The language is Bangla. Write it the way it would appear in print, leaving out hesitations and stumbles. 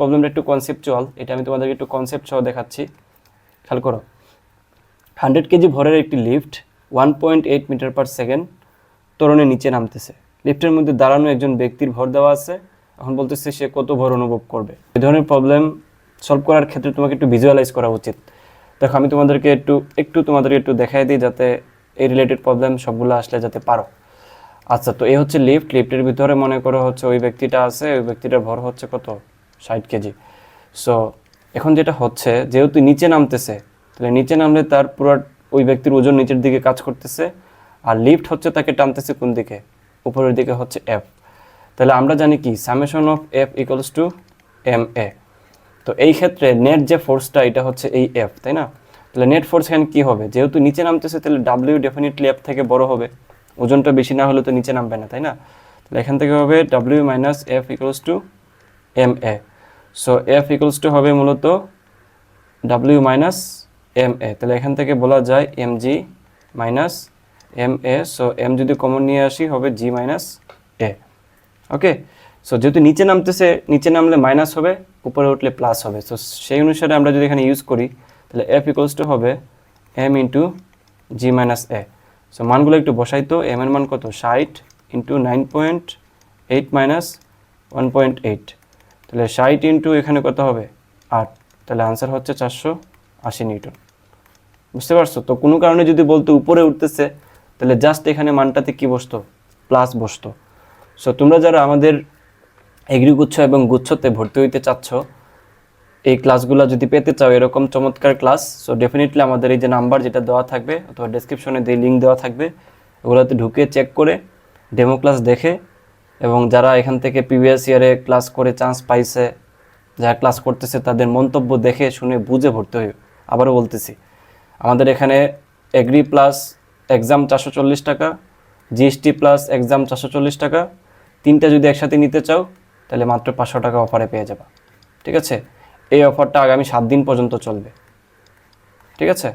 প্রবলেমটা একটু কনসেপচুয়াল, এটা আমি তোমাদেরকে একটু কনসেপ্ট সহ দেখাচ্ছি। খেয়াল করো, 100 কেজি ভরের একটি লিফট 1.8 মিটার পার সেকেন্ড ত্বরণে নিচে নামতেছে। লিফটের মধ্যে দাঁড়ানো একজন ব্যক্তির ভর দেওয়া আছে, এখন বলতেছে সে কত ভর অনুভব করবে। এই ধরনের প্রবলেম সলভ করার ক্ষেত্রে তোমাকে একটু ভিজুয়ালাইজ করা উচিত। দেখো আমি তোমাদেরকে একটু দেখাই দিই, যাতে এই রিলেটেড প্রবলেম সবগুলো আসলে যাতে পারো। আচ্ছা, তো এই হচ্ছে লিফটের ভিতরে মনে করো হচ্ছে ওই ব্যক্তিটা আছে, ওই ব্যক্তিটার ভর হচ্ছে কত, 60 কেজি। সো এখন যেটা হচ্ছে, যেহেতু নিচে নামতেছে, তাহলে নিচে নামলে তার পুরো ওই ব্যক্তির ওজন নিচের দিকে কাজ করতেছে, আর লিফট হচ্ছে তাকে টানতেছে কোন দিকে, উপরের দিকে হচ্ছে এফ। তাহলে আমরা জানি কি summation of F equals to M A. তো এই ক্ষেত্রে নেট যে ফোর্সটা, এটা হচ্ছে এই এফ, তাই না? তাহলে নেট ফোর্স এখানে কী হবে, যেহেতু নিচে নামতেছে তাহলে ডাব্লিউ ডেফিনেটলি এফ থেকে বড় হবে, ওজনটা বেশি না হলে তো নিচে নামবে না, তাই না? তাহলে এখান থেকে হবে W minus F equals to M A. So F equals to হবে মূলত ডাব্লিউ মাইনাস এম এ। তাহলে এখান থেকে বলা যায় M G minus M A. So M যদি কমন নিয়ে আসি হবে জি মাইনাস এ। ওকে, সো যেহেতু নিচে নামতেছে, নিচে নামলে মাইনাস হবে, উপরে উঠলে প্লাস হবে। সো সেই অনুসারে আমরা যদি এখানে ইউজ করি, তাহলে এফ ইকুয়ালস টু হবে এম ইন্টু জি মাইনাস এ। সো মানগুলো একটু বসাই তো, এম এর মান কত, 60 ইন্টু 9.8 মাইনাস 1.8, তাহলে 60 ইন্টু এখানে কত হবে 8, তাহলে আনসার হচ্ছে 480 নিউটন। বুঝতে পারছো? তো কোনো কারণে যদি বলতো উপরে উঠতেছে, তাহলে জাস্ট এখানে মানটাতে কি বসতো, প্লাস বসতো। সো তোমরা যারা আমাদের এগ্রিগুচ্ছ এবং গুচ্ছতে ভর্তি হইতে চাচ্ছ, এই ক্লাসগুলো যদি পেতে চাও, এরকম চমৎকার ক্লাস, সো ডেফিনেটলি আমাদের এই যে নাম্বার যেটা দেওয়া থাকবে অথবা ডেসক্রিপশনে যে লিঙ্ক দেওয়া থাকবে, ওগুলোতে ঢুকে চেক করে ডেমো ক্লাস দেখে, এবং যারা এখান থেকে প্রিভিয়াস ইয়ারে ক্লাস করে চান্স পাইছে, যারা ক্লাস করতেছে, তাদের মন্তব্য দেখে শুনে বুঝে ভর্তি হই। আবারও বলতেছি, আমাদের এখানে এগ্রি প্লাস এক্সাম 440 টাকা, জিএসটি প্লাস এক্সাম 440 টাকা, তিনটা যদি একসাথে নিতে চাও তাহলে মাত্র 500 টাকা অফারে পেয়ে যাবা। ঠিক আছে, এই অফারটা আগামী 7 দিন পর্যন্ত চলবে। ঠিক আছে।